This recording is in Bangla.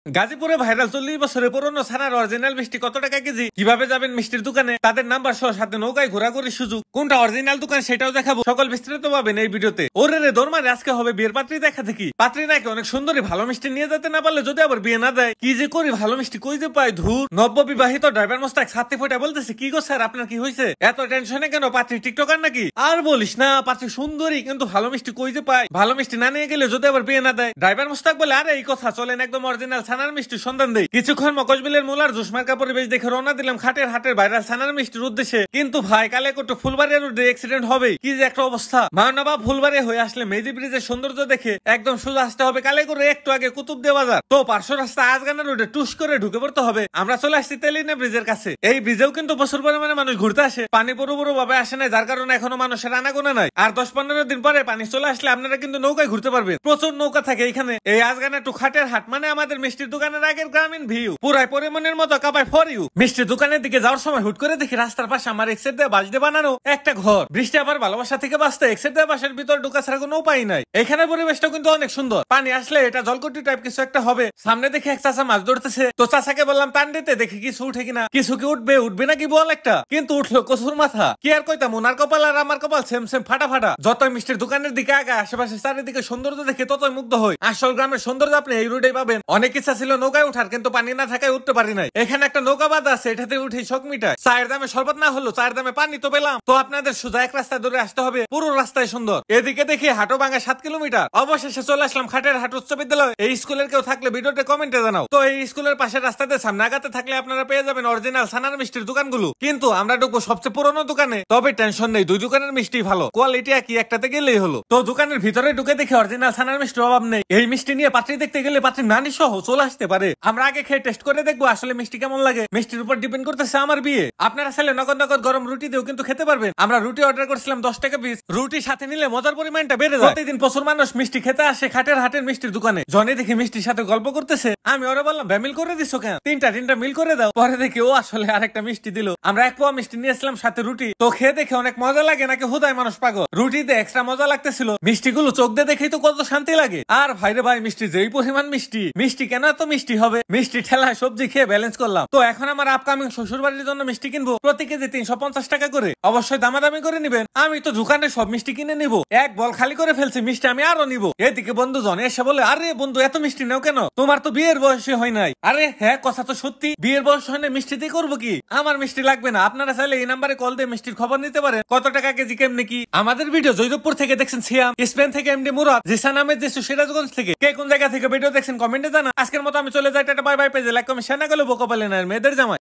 গাজীপুরে ভাইরাল 40 বছরের পুরনো ছানার অরিজিনাল মিষ্টি কত টাকা কেজি, কিভাবে যাবেন মিষ্টির দোকানে, তাদের নাম্বার সহ সাথে নৌকায় ঘোরাঘুরির সুযোগ, কোনটা অরিজিনাল দোকান সেটাও দেখাবো। সকল বিস্তারিত পাবেন এই ভিডিওতে। ওরে রে দরমারে আজকে হবে বিয়ের পাত্রী দেখা দেখি। পাত্রী নাকি অনেক সুন্দরী, ভালো মিষ্টি নিয়ে যেতে না পারলে যদি আবার বিয়ে না দেয়, কি যে করি, ভালো মিষ্টি কই যে পাই। ধুর, নব্য বিবাহিত ড্রাইভার মোস্তাক ছাত্রী ফোটা বলতেছে, কি গো স্যার আপনার কি হয়েছে, এত টেনশনে কেন, পাত্রী টিকটকার নাকি? আর বলিস না, পাত্রী সুন্দরী কিন্তু ভালো মিষ্টি কই যে পাই, ভালো মিষ্টি না নিয়ে গেলে যদি আবার বিয়ে না দেয়। ড্রাইভার মোস্তাক বলে, আরে এই কথা চলেন একদম অরিজিনাল ছানার মিষ্টি সন্ধান দেই। কিছুক্ষণ মকসবিলের মোলার জুসমার্কা পরিবেশ দেখে রওনা দিলাম খাটের হাটের ভাইরাল ছানার মিষ্টির উদ্দেশ্যে। কিন্তু ভাই কালে কত ফুলবাড়িয়া রোডে অ্যাক্সিডেন্ট হবে, কি যে একটা অবস্থা। মাওনাবাব ফুলবাড়িয়া হয়ে আসলে মেজি ব্রিজের সৌন্দর্য দেখে একদম সোজা আসতে হবে কালে করে একটু আগে কুতুবদিয়া বাজার, তো পার্শ্ব রাস্তা আজগানা রোডে টুস করে ঢুকে পড়তে হবে। আমরা চলে আসছি তেলিনা ব্রিজের কাছে। এই ব্রিজেও কিন্তু প্রচুর পরিমাণে মানুষ ঘুরতে আসে, পানি পুরো পুরো ভাবে আসে না, যার কারণে এখনো মানুষের আনাগোনা নাই। আর 10-15 দিন পরে পানি চলে আসলে আপনারা কিন্তু নৌকায় ঘুরতে পারবেন, প্রচুর নৌকা থাকে এখানে। এই আজগানা টু খাটের হাট মানে আমাদের মিষ্টির দোকানের আগের গ্রামীণ ভিউ, পুরাই পরিমণের মতো কাপায় ফর ইউ। মিষ্টির দোকানের দিকে যাওয়ার সময় হুট করে দেখি রাস্তার পাশে আমার এক্সেট দিয়ে বাঁশ দিয়ে বানানো একটা ঘর। বৃষ্টি আবার ভালোবাসা থেকে বাঁচতে এক্সেট দিয়ে বাঁশের ভিতর ঢোকা ছাড়া কোনো উপায় নাই। এখানে পরিবেশটা কিন্তু অনেক সুন্দর, পানি আসলে এটা জলকটি টাইপ কিছু একটা হবে। সামনে দেখে এক চাচা মাছ ধরতেছে, তো চাচাকে বললাম টান দিতে, দেখি কিছু উঠে কিনা। কিছু কি উঠবে উঠবে নাকি বল একটা, কিন্তু উঠলো কচুর মাথা। কি আর কইতাম, ওনার কপাল আর আমার কপাল সেম সেম ফাটা ফাটা। যতই মিষ্টির দোকানের দিকে আগে আশেপাশে চারিদিকে সৌন্দর্য দেখে ততই মুগ্ধ হই। আসল গ্রামের সৌন্দর্য আপনি এই রোডেই পাবেন। অনেক ইচ্ছা ছিল নৌকায় উঠার, কিন্তু পানি না থাকায় উঠতে পারি নাই। এখানে একটা নৌকা বাঁধা আছে, এটাতে উঠে শখ মিটায়। চায়ের দামে শরবত না হলো, চায়ের দামে পানি তো পেলাম। তো আপনাদের সোজা এক রাস্তায় ধরে আসতে হবে, পুরো রাস্তায় সুন্দর। এদিকে দেখি হাটো ভাঙা 7 কিলোমিটার। অবশেষে চলে আসলাম খাটের হাট উচ্চ বিদ্যালয়। এই স্কুলের কেউ থাকলে ভিডিওতে কমেন্টে জানাও। তো এই স্কুলের পাশের রাস্তাতে সামনে আগাতে থাকলে আপনারা পেয়ে যাবেন অরিজিনাল ছানার মিষ্টির দোকানগুলো। কিন্তু আমরা ঢুকবো সবচেয়ে পুরনো দোকানে, তবে টেনশন নেই, দুই দোকানের মিষ্টি ভালো, কোয়ালিটি একই, একটাতে গেলেই হলো। তো দোকানের ভিতরে ঢুকে দেখি অরিজিনাল ছানার মিষ্টির অভাব নেই। এই মিষ্টি নিয়ে পাত্রী দেখতে গেলে পাত্রী নানি সহ চলে আসতে পারে। আমরা আগে খেয়ে টেস্ট করে দেখবো আসলে মিষ্টি কেমন লাগে। মিষ্টির উপর ডিপেন্ড করতেছে আমার বিয়ে। আপনারা চাইলে নগদ নগদ গরম রুটি দিয়েও কিন্তু খেতে পারবেন। আমরা রুটি অর্ডার করছিলাম 10 টাকা পিস। রুটি সাথে নিলে মজার পরিমাণটা বেড়ে যায়। প্রতিদিন প্রচুর মানুষ মিষ্টি খেতে আসে খাটের হাটের মিষ্টির দোকানে। জনে দেখি মিষ্টির সাথে গল্প করতেছে, আমি ওরা বললাম মিল করে দিছো কেন, তিনটা মিল করে দাও। পরে দেখি ও আসলে আরেকটা মিষ্টি দিল। আমরা 1 পোয়া মিষ্টি নিয়েছিলাম সাথে রুটি। তো খেয়ে দেখে অনেক মজা লাগে নাকি হুদায় মানুষ পাগল। রুটিতে এক্সট্রা মজা লাগতেছিল, মিষ্টিগুলো চোখ দিয়ে দেখেই তো কত শান্তি লাগে। আর ভাইরে ভাই, মিষ্টি যেই পরিমাণ মিষ্টি, মিষ্টি কেন এত মিষ্টি হবে। মিষ্টি ঠেলায় সবজি খেয়ে ব্যালেন্স করলাম। তো এখন আমার আপকামিং শ্বশুর বাড়ির জন্য মিষ্টি কিনবো, প্রতি কেজি 350 টাকা করে। অবশ্যই দামাদামি করে নিবেন। আমি তো দোকানে সব মিষ্টি কিনে নিবো, এক বল খালি করে ফেলছি, মিষ্টি আমি আরো নিবো। এদিকে বন্ধু জন এসে বলে, আরে বন্ধু এত মিষ্টি নাও কেন, তোমার তো বিয়ের বয়সে হয় নাই। আরে হ্যাঁ, কথা তো সত্যি, বিয়ের বয়স হয় না, মিষ্টি দিয়ে করবো কি। আমার মিষ্টি লাগবে না, আপনারা চাইলে এই নাম্বারে কল দিয়ে মিষ্টির খবর নিতে পারেন, কত টাকা কেজি কেমনি কি। আমাদের ভিডিও জয়দেবপুর থেকে দেখছেন সিয়াম, স্পেন থেকে এমডি মুরাদ, জিসান আহমেদ জেসু সিরাজগঞ্জ থেকে। কে কোন জায়গা থেকে ভিডিও দেখছেন কমেন্টে জানা। আজকের মতো আমি চলে যাই, টাটা বাই বাই। পেজে লাইক কমেন্ট শেয়ার না করলে বোকা পালে না মেয়েদের জামাই।